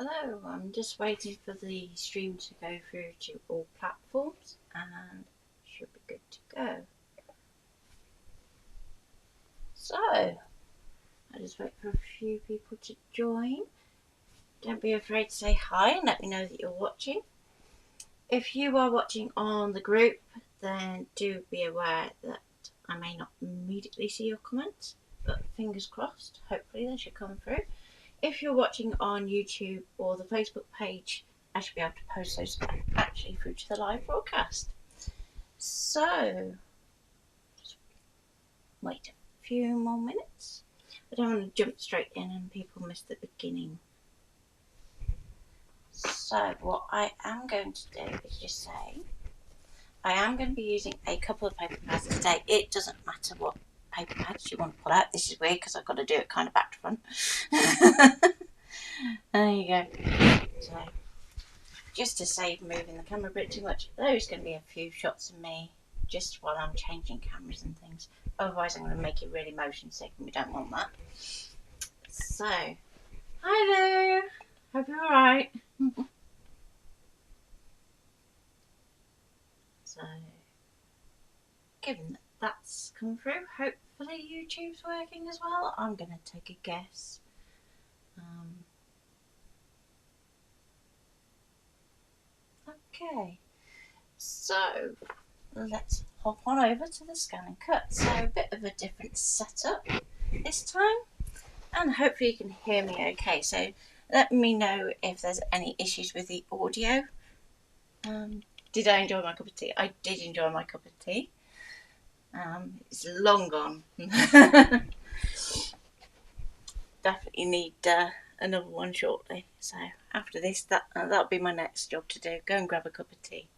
Hello, I'm just waiting for the stream to go through to all platforms and should be good to go. So, I just wait for a few people to join. Don't be afraid to say hi and let me know that you're watching. If you are watching on the group, then do be aware that I may not immediately see your comments, but fingers crossed, hopefully they should come through. If you're watching on YouTube or the Facebook page, I should be able to post those actually through to the live broadcast. So, just wait a few more minutes. I don't want to jump straight in and people miss the beginning. So, what I am going to do is just say, I am going to be using a couple of paper pads today. It doesn't matter what paper pads you want to pull out. This is weird because I've got to do it kind of back to front. There you go. So, just to save moving the camera a bit too much, there's going to be a few shots of me just while I'm changing cameras and things. Otherwise, I'm going to make it really motion sick and we don't want that. So, hi there. Hope you're alright. So, given that that's come through, hopefully YouTube's working as well. I'm going to take a guess. Okay, so let's hop on over to the Scan and Cut. So a bit of a different setup this time, and hopefully you can hear me okay. So let me know if there's any issues with the audio. Did I enjoy my cup of tea? I did enjoy my cup of tea. It's long gone. Definitely need another one shortly. So after this, that'll be my next job to do. Go and grab a cup of tea.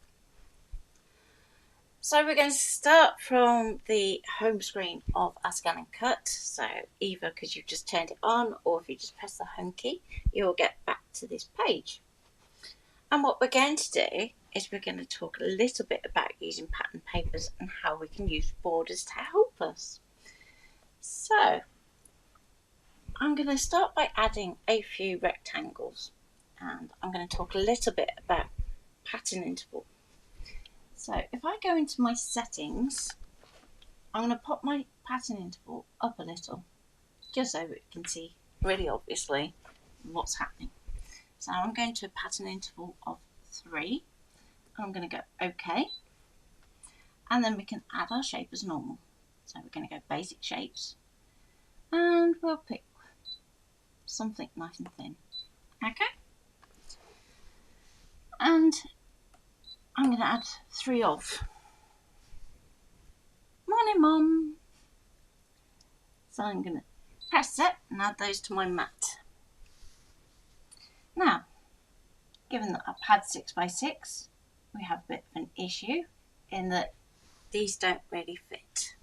So we're going to start from the home screen of our Scan and Cut. So either because you've just turned it on or if you just press the home key, you'll get back to this page. And what we're going to do is we're going to talk a little bit about using pattern papers and how we can use borders to help us. So I'm going to start by adding a few rectangles, and I'm going to talk a little bit about pattern interval. So if I go into my settings, I'm going to pop my pattern interval up a little, just so we can see really obviously what's happening. So I'm going to a pattern interval of 3. I'm going to go OK, and then we can add our shape as normal. So we're going to go basic shapes, and we'll pick something nice and thin. Okay, and I'm going to add 3 of. Morning, Mum. So I'm going to press set and add those to my mat. Now, given that our pad's 6x6, we have a bit of an issue in that these don't really fit.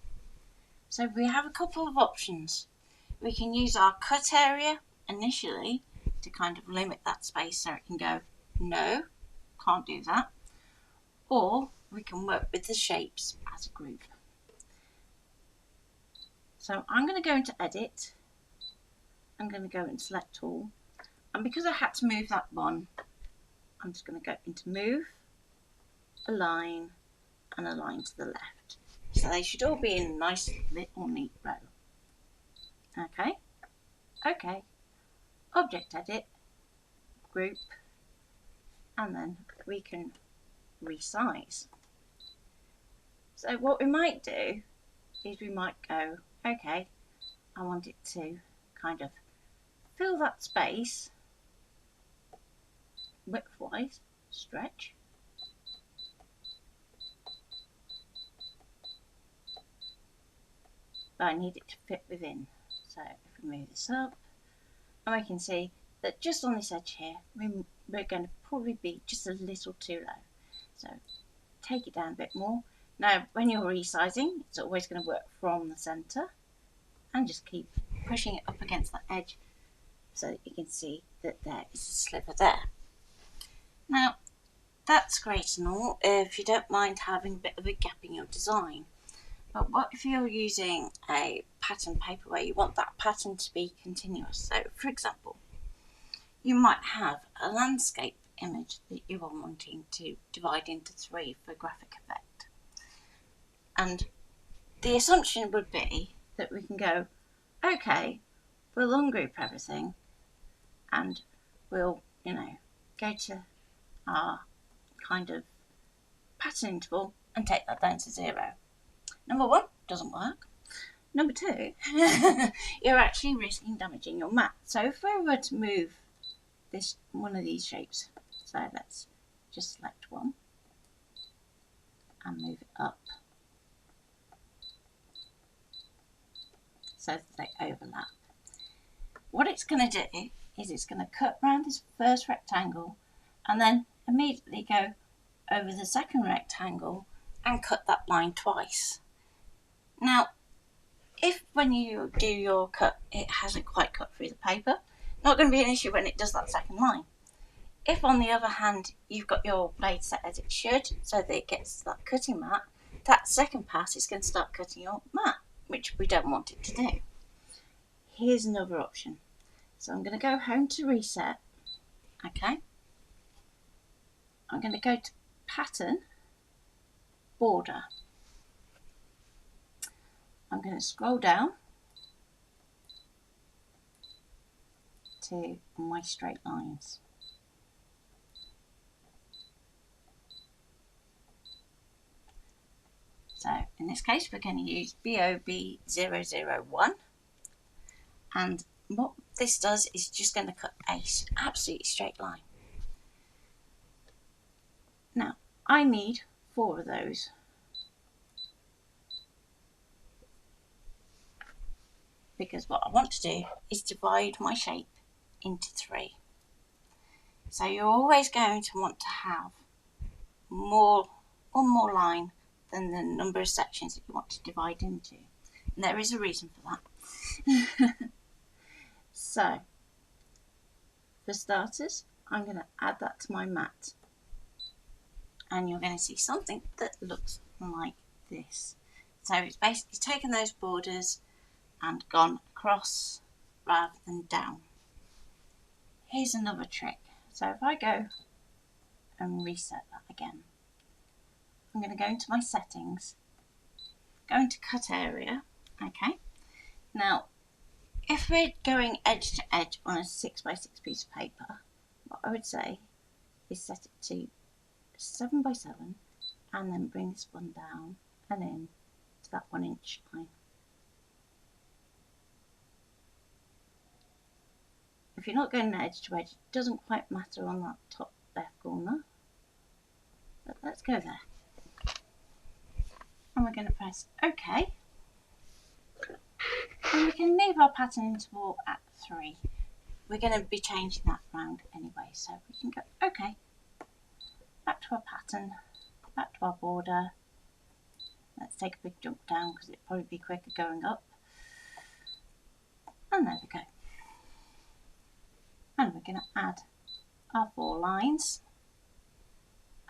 So we have a couple of options. We can use our cut area initially to kind of limit that space so it can go, no, can't do that. Or we can work with the shapes as a group. So I'm going to go into Edit. I'm going to go and select all. And because I had to move that one, I'm just going to go into Move, Align, and Align to the left. So they should all be in a nice little neat row. Okay, OK, Object Edit, Group, and then we can resize. So what we might do is we might go, OK, I want it to kind of fill that space width-wise, stretch. But I need it to fit within. So if we move this up, and we can see that just on this edge here, we're going to probably be just a little too low. So take it down a bit more. Now, when you're resizing, it's always going to work from the center, and just keep pushing it up against the edge so that you can see that there is a sliver there. Now, that's great and all if you don't mind having a bit of a gap in your design. But what if you're using a pattern paper where you want that pattern to be continuous? So, for example, you might have a landscape image that you are wanting to divide into 3 for graphic effect. And the assumption would be that we can go, okay, we'll ungroup everything and we'll, go to our kind of pattern interval and take that down to 0. Number 1, doesn't work. Number 2, you're actually risking damaging your mat. So if we were to move one of these shapes, so let's just select one and move it up so that they overlap. What it's going to do is it's going to cut around this first rectangle and then immediately go over the second rectangle and cut that line twice. Now, if when you do your cut it hasn't quite cut through the paper, not going to be an issue when it does that second line. If on the other hand you've got your blade set as it should so that it gets to that cutting mat, that second pass is going to start cutting your mat, which we don't want it to do. Here's another option. So I'm going to go home to reset. Okay. I'm going to go to pattern, border. I'm going to scroll down to my straight lines. So in this case we're going to use BOB001, and what this does is just going to cut a absolutely straight line. Now I need 4 of those. Because what I want to do is divide my shape into 3. So you're always going to want to have one more line than the number of sections that you want to divide into. And there is a reason for that. So, for starters, I'm going to add that to my mat. And you're going to see something that looks like this. So it's basically taken those borders and gone across rather than down. Here's another trick. So if I go and reset that again, I'm going to go into my settings, go into cut area. Okay. Now, if we're going edge to edge on a 6x6 piece of paper, what I would say is set it to 7x7 and then bring this one down and in to that 1 inch line. If you're not going edge to edge, it doesn't quite matter on that top left corner. But let's go there. And we're going to press OK. And we can leave our pattern interval at 3. We're going to be changing that around anyway, so we can go OK. Back to our pattern, back to our border. Let's take a big jump down because it'd probably be quicker going up. And there we go. And we're going to add our 4 lines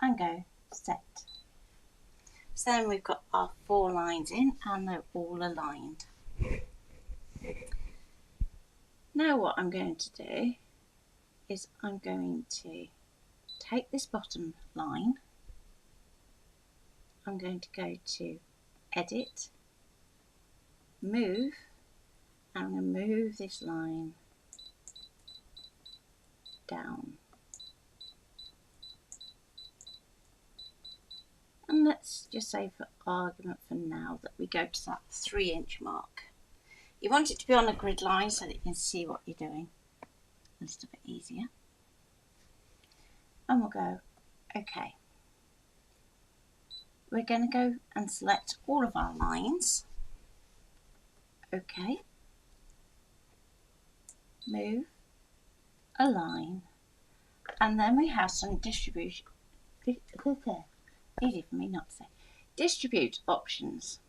and go set. So then we've got our 4 lines in and they're all aligned. Now what I'm going to do is I'm going to take this bottom line, I'm going to go to edit, move, and I'm going to move this line down. And let's just say for argument for now that we go to that 3 inch mark. You want it to be on a grid line so that you can see what you're doing a little bit easier. And we'll go OK. We're going to go and select all of our lines. OK. Move, align, and then we have some distribution. Easy for me not to say. Distribute options,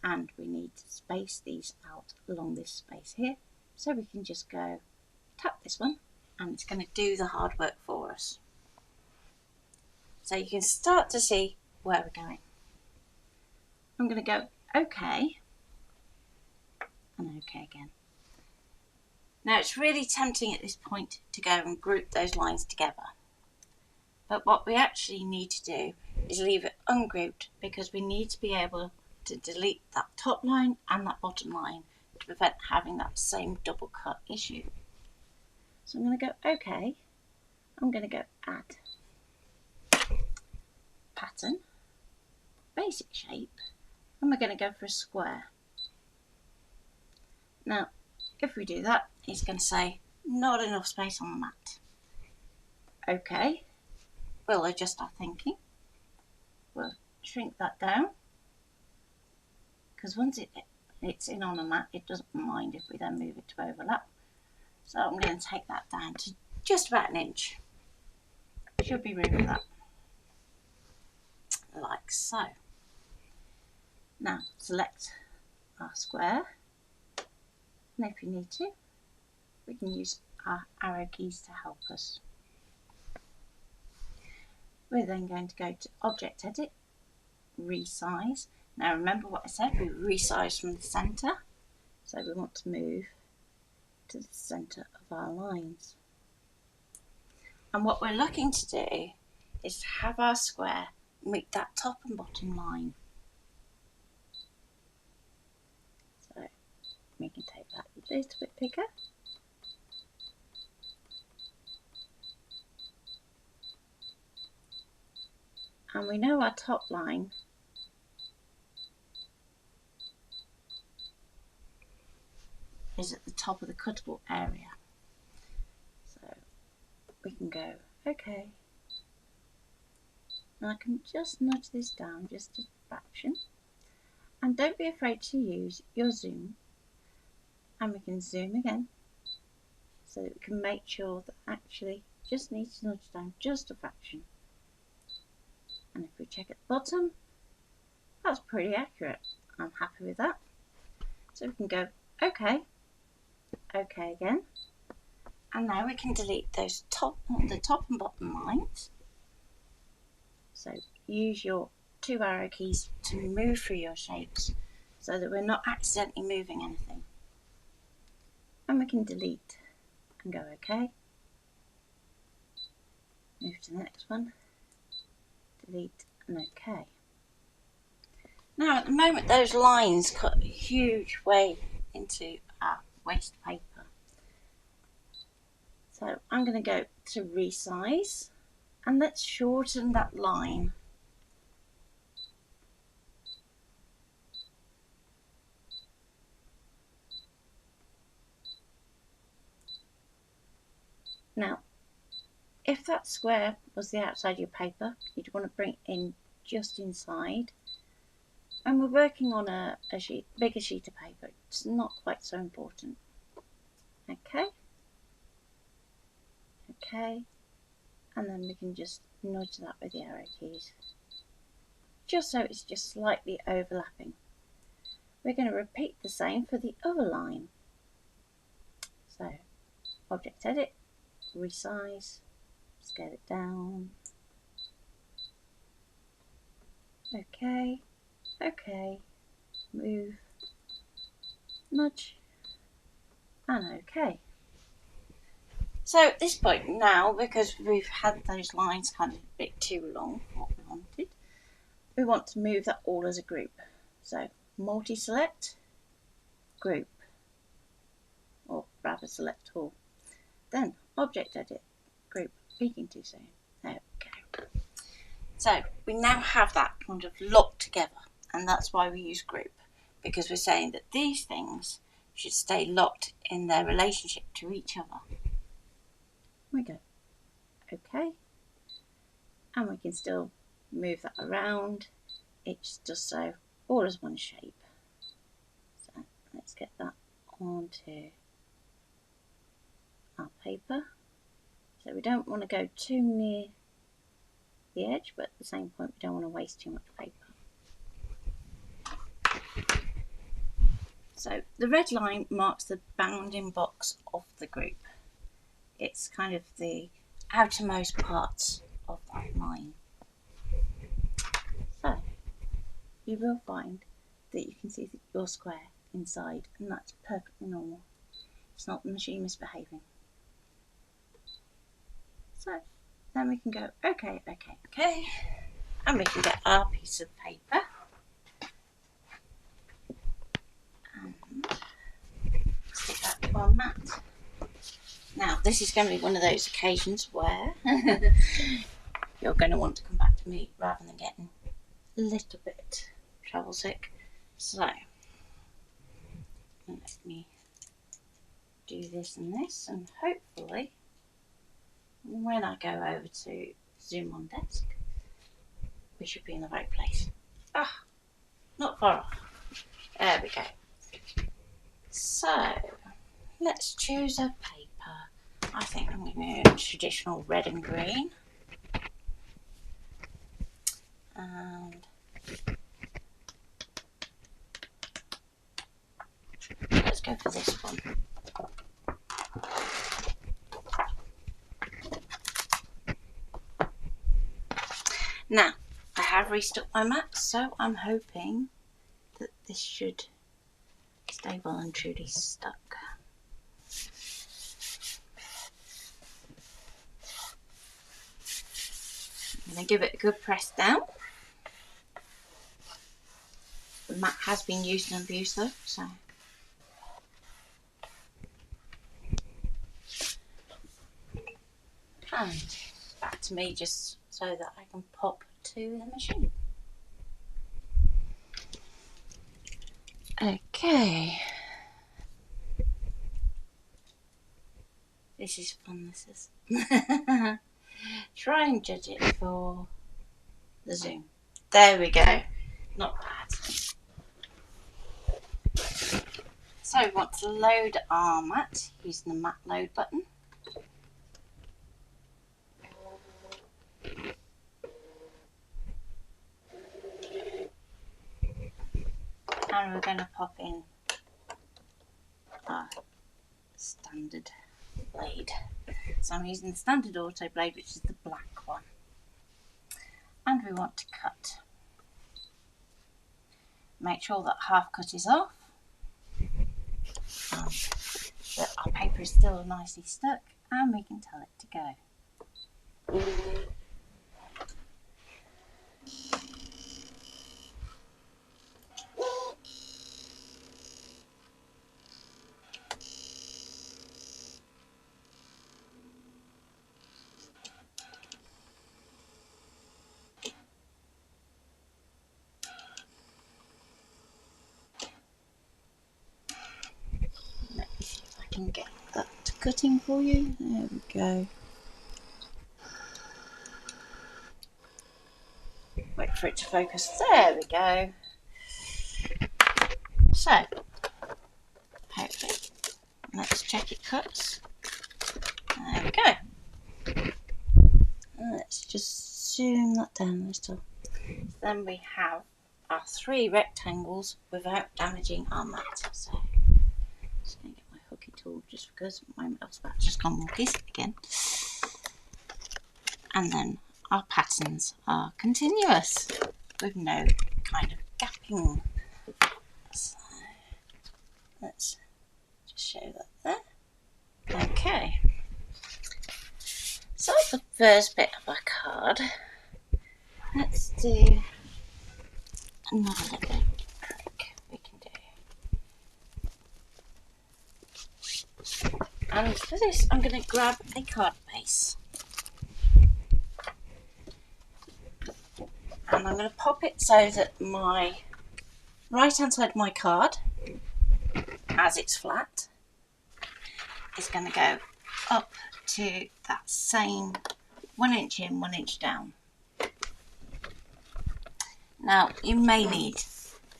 and we need to space these out along this space here, so we can just go tap this one and it's going to do the hard work for us. So you can start to see where we're going. I'm going to go OK and OK again. Now it's really tempting at this point to go and group those lines together. But what we actually need to do is leave it ungrouped, because we need to be able to delete that top line and that bottom line to prevent having that same double cut issue. So I'm going to go OK. I'm going to go add pattern, basic shape, and we're going to go for a square. Now if we do that, it's going to say not enough space on the mat. OK, we'll adjust our thinking. We'll shrink that down, because once it's in on a mat, it doesn't mind if we then move it to overlap. So I'm going to take that down to just about 1 inch. Should be room for that, like so. Now select our square, and if you need to, we can use our arrow keys to help us. We're then going to go to Object Edit, Resize. Now remember what I said, we resize from the centre, so we want to move to the centre of our lines. And what we're looking to do is have our square meet that top and bottom line. So we can take that a little bit bigger. And we know our top line is at the top of the cuttable area. So we can go OK. And I can just nudge this down just a fraction. And don't be afraid to use your zoom. And we can zoom again, so that we can make sure that actually just needs to nudge down just a fraction. And if we check at the bottom, that's pretty accurate. I'm happy with that. So we can go OK, OK again. And now we can delete those the top and bottom lines. So use your 2 arrow keys to move through your shapes so that we're not accidentally moving anything. And we can delete and go OK. Move to the next one. Delete and OK. Now at the moment those lines cut a huge way into our waste paper. So I'm going to go to Resize, and let's shorten that line. Now if that square was the outside of your paper, you'd want to bring it in just inside. And we're working on a bigger sheet of paper, it's not quite so important. OK. OK. And then we can just nudge that with the arrow keys, just so it's just slightly overlapping. We're going to repeat the same for the other line. So, Object Edit, Resize, scale it down. OK, OK, move, nudge, and OK. So at this point now, because we've had those lines kind of a bit too long for what we wanted, we want to move that all as a group. So multi-select, group, or rather select all. Then Object Edit, group, speaking too soon. Okay. So we now have that kind of locked together, and that's why we use group, because we're saying that these things should stay locked in their relationship to each other. We go OK, and we can still move that around. It's just so all as one shape. So let's get that onto our paper. So we don't want to go too near the edge, but at the same point we don't want to waste too much paper. So the red line marks the bounding box of the group. It's kind of the outermost parts of that line. So you will find that you can see your square inside, and that's perfectly normal. It's not the machine misbehaving. So then we can go okay, and we can get our piece of paper and stick that to our mat. Now this is going to be one of those occasions where you're going to want to come back to me rather than getting a little bit travel sick. So let me do this and this, and hopefully when I go over to Zoom on desk we should be in the right place. Ah, not far off. There we go. So let's choose a paper. I think I'm going to do traditional red and green. And let's go for this one. Now, I have restuck my mat, so I'm hoping that this should stay well and truly stuck. I'm going to give it a good press down. The mat has been used and abused though, so. And back to me just so that I can pop to the machine. Okay. This is fun, this is. Try and judge it for the zoom. There we go. Not bad. So we want to load our mat using the mat load button. And we're going to pop in our standard blade. So I'm using the standard auto blade, which is the black one. And we want to cut. Make sure that half cut is off. That our paper is still nicely stuck, and we can tell it to go. Let me see if I can get that cutting for you. There we go. Wait for it to focus. There we go. So, hopefully, let's check it cuts. There we go. And let's just zoom that down a little. Then we have our 3 rectangles without damaging our mat. So, just going to get my hooky tool just because my mouse bat's just gone wonky again. And then our patterns are continuous with no kind of gapping. So let's just show that there. Okay. So the first bit of our card, let's do another little trick we can do. And for this, I'm going to grab a card base. And I'm going to pop it so that my right hand side of my card, as it's flat, is going to go up to that same 1 inch in, 1 inch down. Now you may need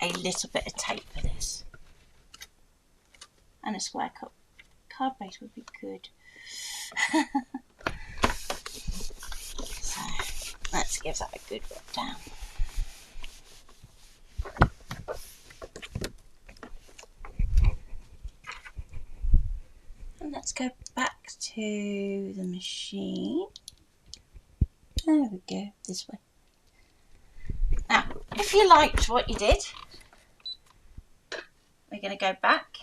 a little bit of tape for this, and a square cut card base would be good. So let's give that a good rub down. And let's go back to the machine. There we go, this way. Now, if you liked what you did, we're going to go back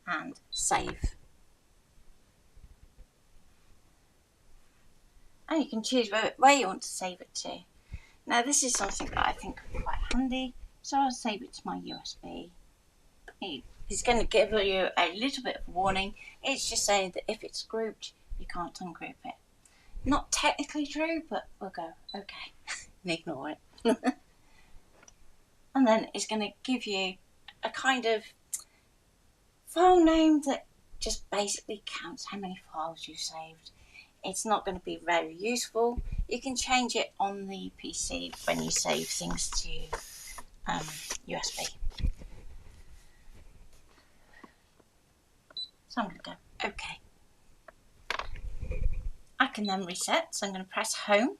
and save. And you can choose where you want to save it to. Now this is something that I think would be quite handy, so I'll save it to my USB. It's going to give you a little bit of warning. It's just saying that if it's grouped, you can't ungroup it. Not technically true, but we'll go okay and ignore it. And then it's going to give you a kind of file name that just basically counts how many files you've saved. It's not going to be very useful. You can change it on the PC when you save things to USB. So I'm going to go OK. I can then reset, so I'm going to press Home,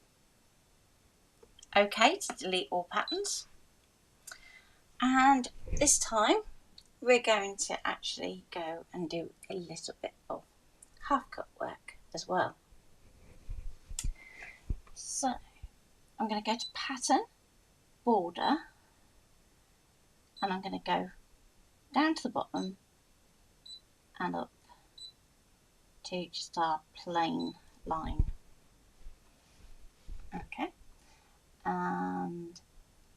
OK to delete all patterns. And this time we're going to actually go and do a little bit of half-cut work as well. So I'm going to go to Pattern, Border, and I'm going to go down to the bottom and up to just our plain line. Okay, and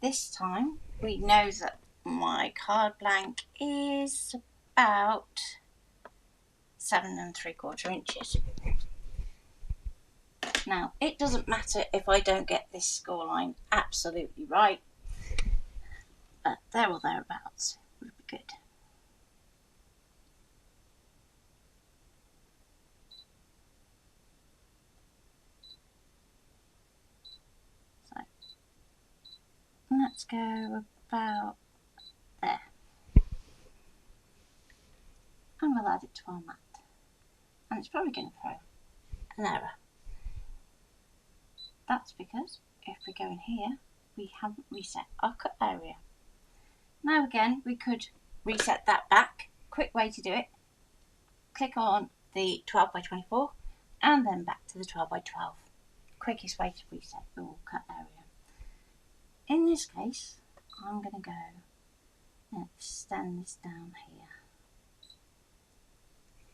this time we know that my card blank is about 7 3/4 inches. Now it doesn't matter if I don't get this score line absolutely right, but there or thereabouts would be good. So let's go about there. And we'll add it to our mat. And it's probably going to throw an error. That's because if we go in here, we haven't reset our cut area. Now again, we could reset that back. Quick way to do it. Click on the 12 by 24 and then back to the 12 by 12. Quickest way to reset your cut area. In this case, I'm going to go and extend this down here.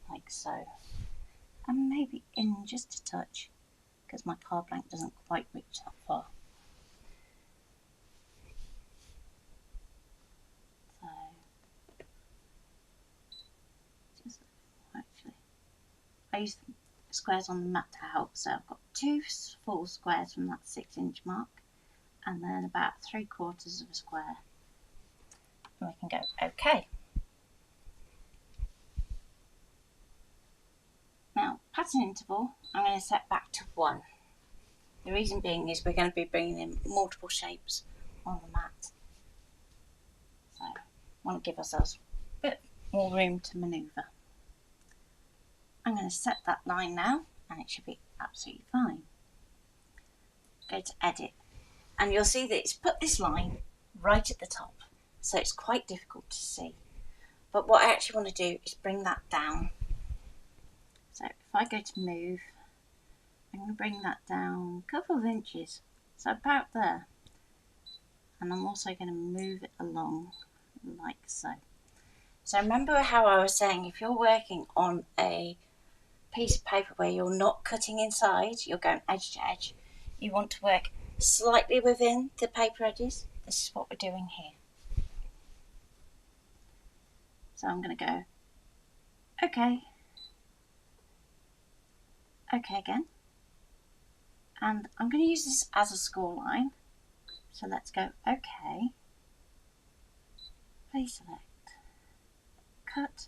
Like so. And maybe in just a touch, because my card blank doesn't quite reach that far. So, just actually, I use squares on the mat to help. So I've got 2 full squares from that 6-inch mark, and then about 3/4 of a square. And we can go OK. Now, pattern interval, I'm going to set back to 1. The reason being is we're going to be bringing in multiple shapes on the mat. So, I want to give ourselves a bit more room to manoeuvre. I'm going to set that line now, and it should be absolutely fine. Go to Edit, and you'll see that it's put this line right at the top, so it's quite difficult to see. But what I actually want to do is bring that down. So if I go to move, I'm going to bring that down a couple of inches, so about there. And I'm also going to move it along like so. So remember how I was saying if you're working on a piece of paper where you're not cutting inside, you're going edge to edge, you want to work slightly within the paper edges. This is what we're doing here. So I'm going to go OK. OK again, and I'm going to use this as a score line, so let's go OK, please select, cut,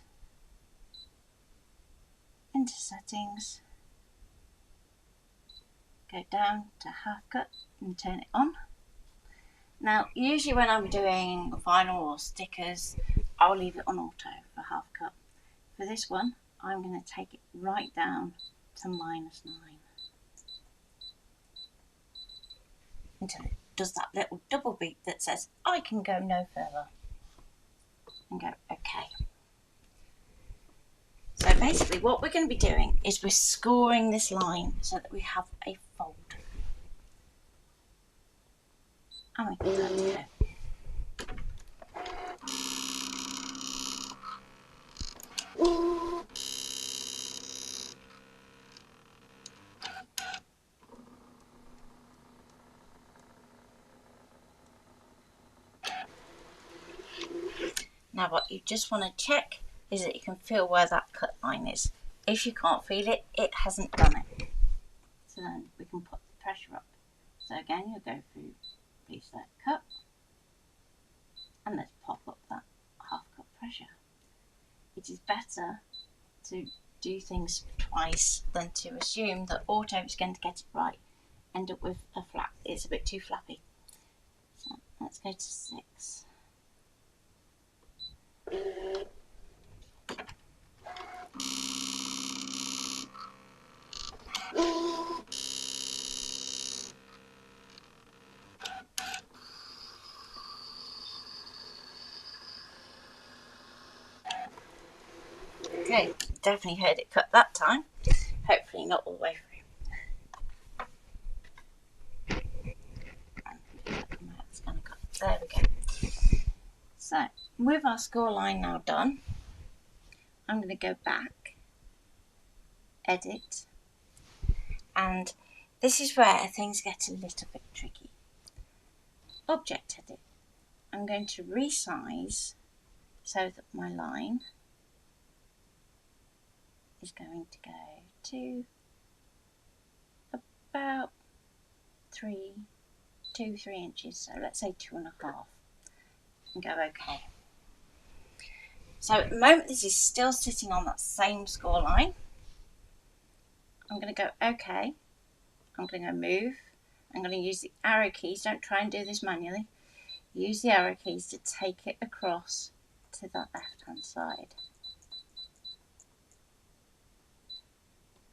into settings, go down to half cut and turn it on. Now usually when I'm doing vinyl or stickers, I'll leave it on auto for half cut. For this one, I'm going to take it right down to -9 until it does that little double beep that says I can go no further, and go OK. So basically what we're going to be doing is we're scoring this line so that we have a fold, and we can let it go. Now what you just want to check is that you can feel where that cut line is. If you can't feel it, it hasn't done it. So then we can put the pressure up. So again, you'll go through please that cut, and let's pop up that half cut pressure. It is better to do things twice than to assume that auto is going to get it right. End up with a flap. It's a bit too flappy. So let's go to 6. Okay, definitely heard it cut that time. Hopefully not all the way through. There we go. So with our score line now done, I'm going to go back, edit, and this is where things get a little bit tricky. Object edit. I'm going to resize so that my line is going to go to about 3 inches, so let's say 2.5, and go OK. So at the moment this is still sitting on that same score line. I'm going to go OK. I'm going to go move. I'm going to use the arrow keys. Don't try and do this manually. Use the arrow keys to take it across to that left hand side.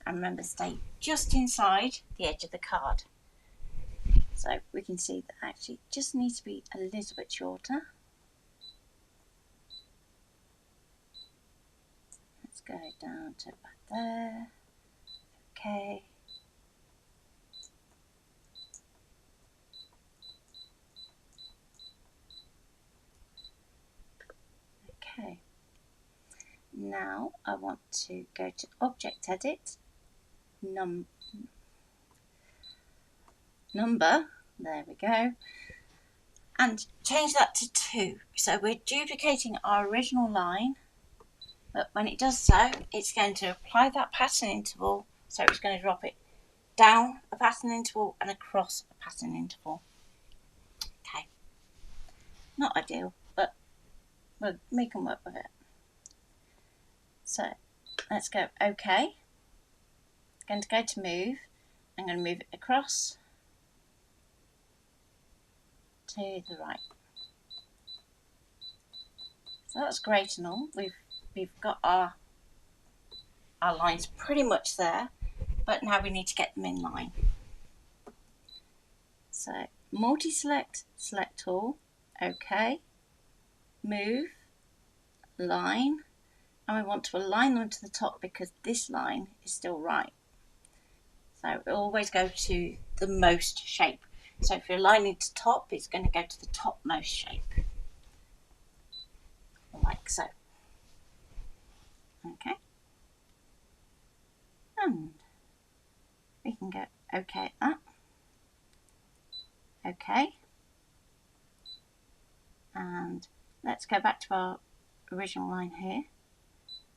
And remember, stay just inside the edge of the card. So we can see that actually it just needs to be a little bit shorter. Let's go down to about there. Okay. Okay. Now I want to go to Object Edit, Number, there we go, and change that to 2. So we're duplicating our original line, but when it does so, it's going to apply that pattern interval, so it's going to drop it down a pattern interval and across a pattern interval. Okay, not ideal, but we can work with it. So let's go OK. I'm going to go to move. I'm going to move it across to the right. So that's great and all. We've got our lines pretty much there, but now we need to get them in line. So multi-select, select all, OK, move, line, and we want to align them to the top because this line is still right. So we always go to the most shape. So if you're aligning to top, it's going to go to the topmost shape, like so. Okay, and we can go OK at that. OK, and let's go back to our original line here,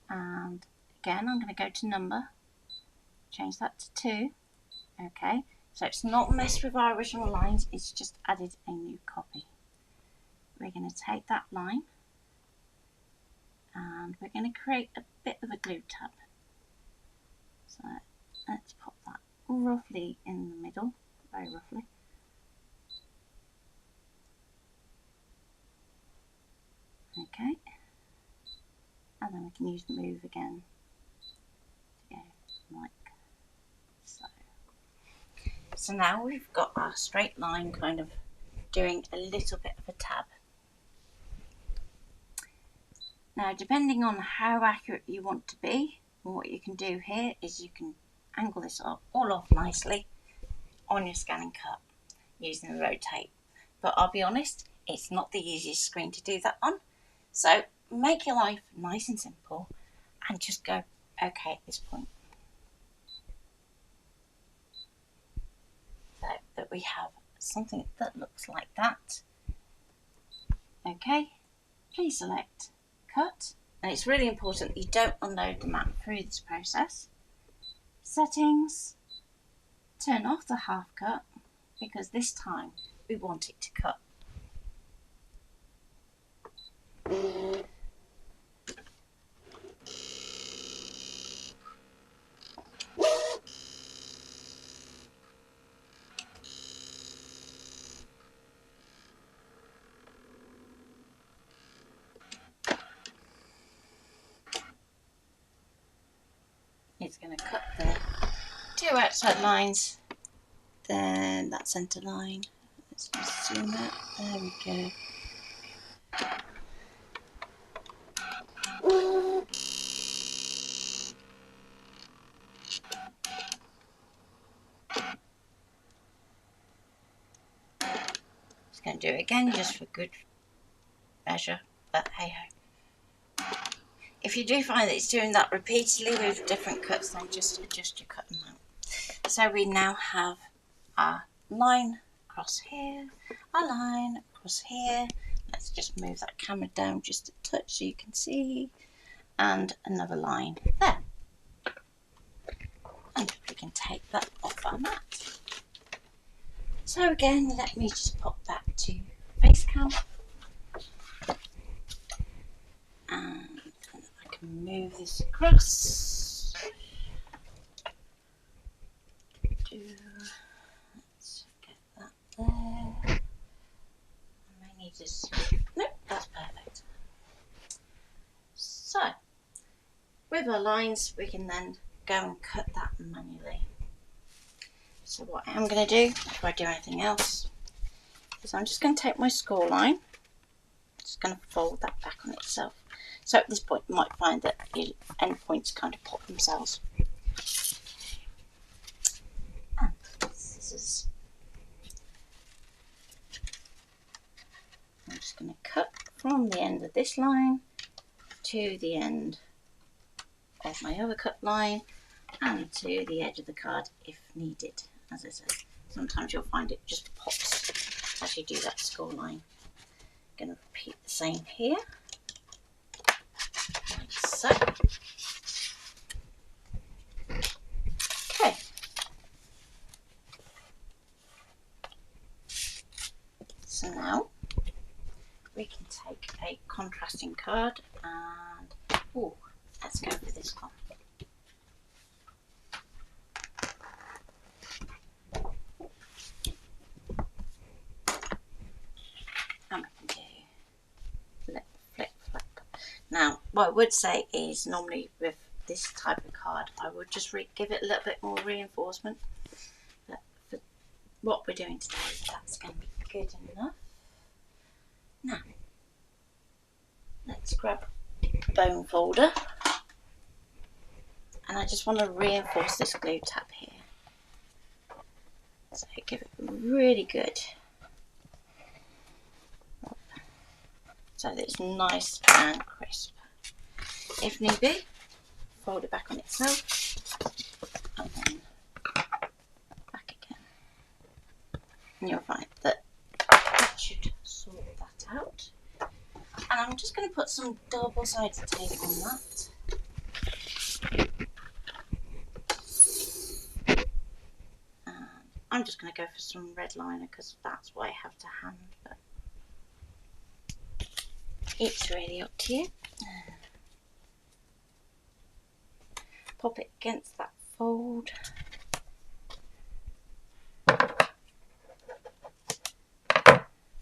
and again I'm going to go to number, change that to 2. OK, so it's not messed with our original lines, it's just added a new copy. We're going to take that line and we're going to create a bit of a glue tab. So let's pop that roughly in the middle, very roughly. Okay, and then we can use move again to go like so. So now we've got our straight line kind of doing a little bit of a tab. Now depending on how accurate you want to be, what you can do here is you can angle this all off nicely on your ScanNCut using the rotate. But I'll be honest, it's not the easiest screen to do that on. So make your life nice and simple and just go okay at this point. So that we have something that looks like that. Okay, please select cut, and it's really important you don't unload the map through this process. Settings, turn off the half cut because this time we want it to cut. It's going to cut the two outside lines, then that centre line. Let's just zoom out. There we go. Just going to do it again just for good measure, but hey ho. If you do find that it's doing that repeatedly with different cuts, then just adjust your cut amount. So we now have our line across here, a line across here. Let's just move that camera down just a touch so you can see, and another line there. And we can take that off our mat. So again, let me just pop back to Facecam, and I can move this across. Let's get that there. I may need to. Nope, that's perfect. So, with our lines, we can then go and cut that manually. So what I'm going to do before I do anything else is I'm just going to take my score line, just going to fold that back on itself. So at this point you might find that your end points kind of pop themselves. And scissors. I'm just going to cut from the end of this line to the end of my other cut line and to the edge of the card if needed. As I said, sometimes you'll find it just pops as you do that score line. I'm going to repeat the same here, like so. Okay. So now we can take a contrasting card and, oh, let's go for this one. Now, what I would say is normally with this type of card, I would just give it a little bit more reinforcement. But for what we're doing today, that's going to be good enough. Now, let's grab a bone folder. And I just want to reinforce this glue tab here. So give it really good. So that it's nice and crisp. If need be, fold it back on itself and then back again. And you'll find that that should sort that out. And I'm just going to put some double-sided tape on that. And I'm just going to go for some red liner because that's what I have to hand. But it's really up to you. Pop it against that fold.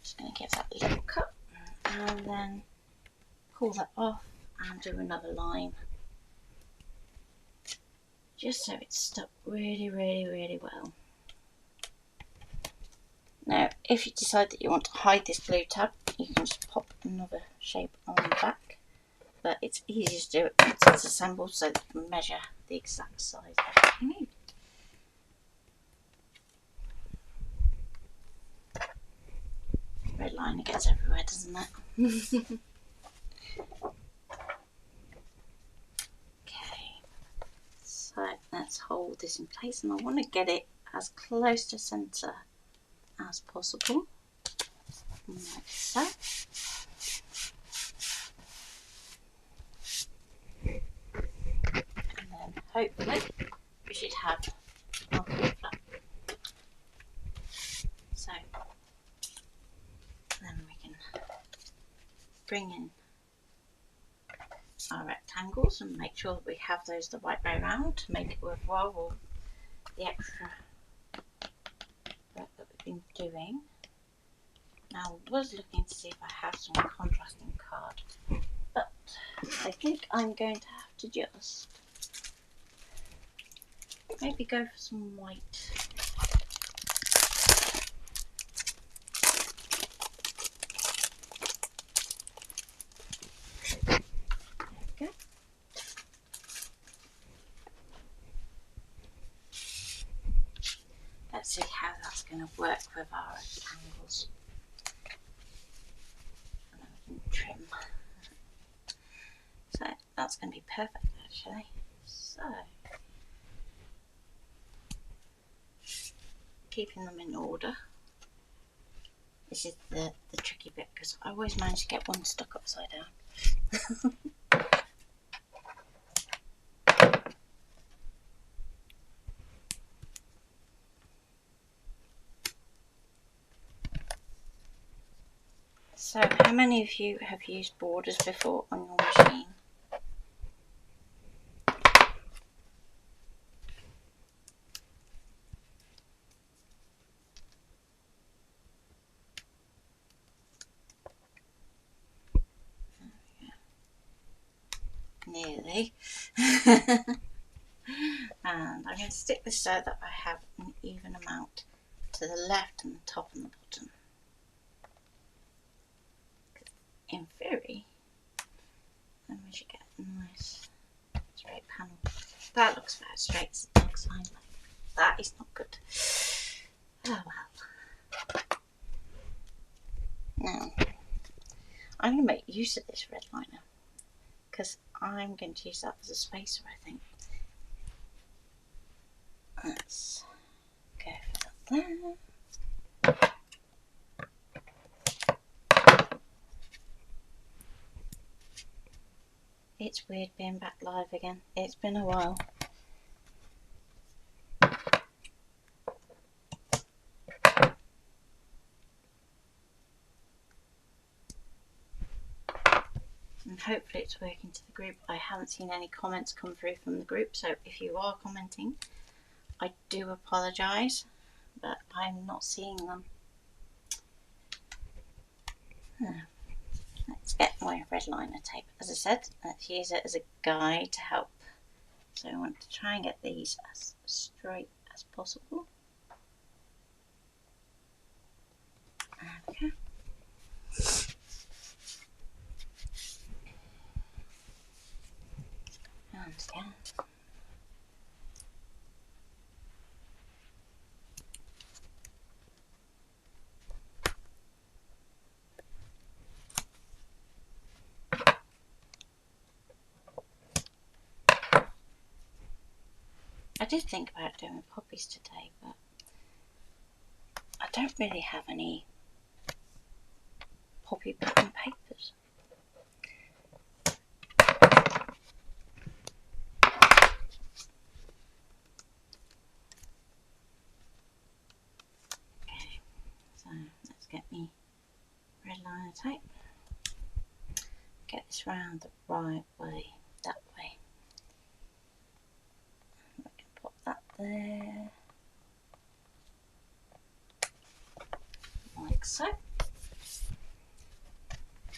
Just going to give that a little cut and then pull that off and do another line. Just so it's stuck really, really, really well. Now, if you decide that you want to hide this glue tab, you can just pop another shape on the back, but it's easier to do it once it's assembled so that you can measure the exact size that you need. Red liner gets everywhere, doesn't it? So let's hold this in place, and I want to get it as close to center as possible, like so. And then hopefully we should have our flap. So then we can bring in our rectangles and make sure that we have those the right way around to make it worthwhile, or the extra work that we've been doing. Now I was looking to see if I have some contrasting card, but I think I'm going to have to just maybe go for some white. Let's see how that's going to work with our rectangles. And then we can trim. So that's going to be perfect actually. So keeping them in order. This is the tricky bit, because I always manage to get one stuck upside down. So how many of you have used borders before on your machine? Nearly. And I'm going to stick this so that I have an even amount to the left and the top and the bottom. In theory, then we should get a nice straight panel. That looks about straight as it looks. I'm like, that is not good. Oh well. Now, I'm going to make use of this red liner, because I'm going to use that as a spacer, I think. Let's go for that there. It's weird being back live again. It's been a while. And hopefully it's working to the group. I haven't seen any comments come through from the group, so if you are commenting, I do apologise, but I'm not seeing them. Let's get my red liner tape. As I said, let's use it as a guide to help. So I want to try and get these as straight as possible. Okay. And again. I did think about doing poppies today, but I don't really have any poppy pattern papers. Okay, so let's get me red liner tape. Get this round the right way, that way. We can pop that there, like so.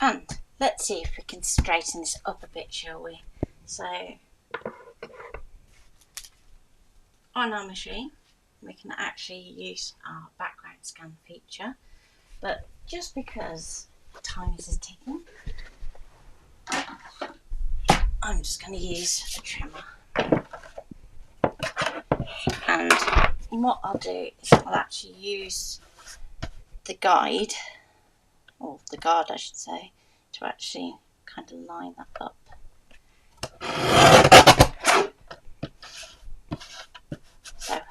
And let's see if we can straighten this up a bit, shall we? So on our machine, we can actually use our background scan feature, but just because time is ticking, I'm just going to use a trimmer. And what I'll do is I'll actually use the guide, or the guard I should say, to actually kind of line that up.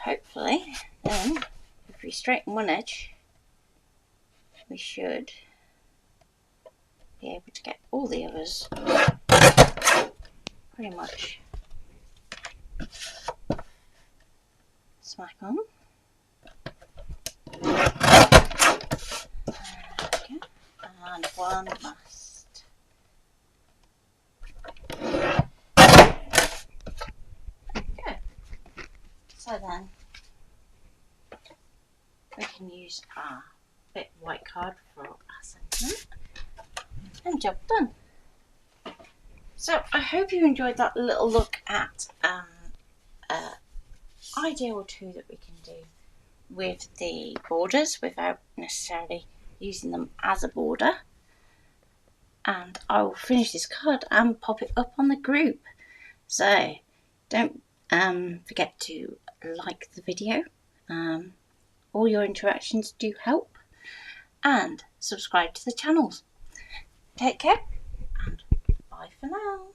hopefully then if we straighten one edge, we should be able to get all the others pretty much smack on. Okay. And one last. Okay. So then we can use our bit white card for our sentiment, and job done. So I hope you enjoyed that little look at idea or two that we can do with the borders without necessarily using them as a border. And I will finish this card and pop it up on the group. So don't forget to like the video. All your interactions do help, and subscribe to the channels. Take care and bye for now.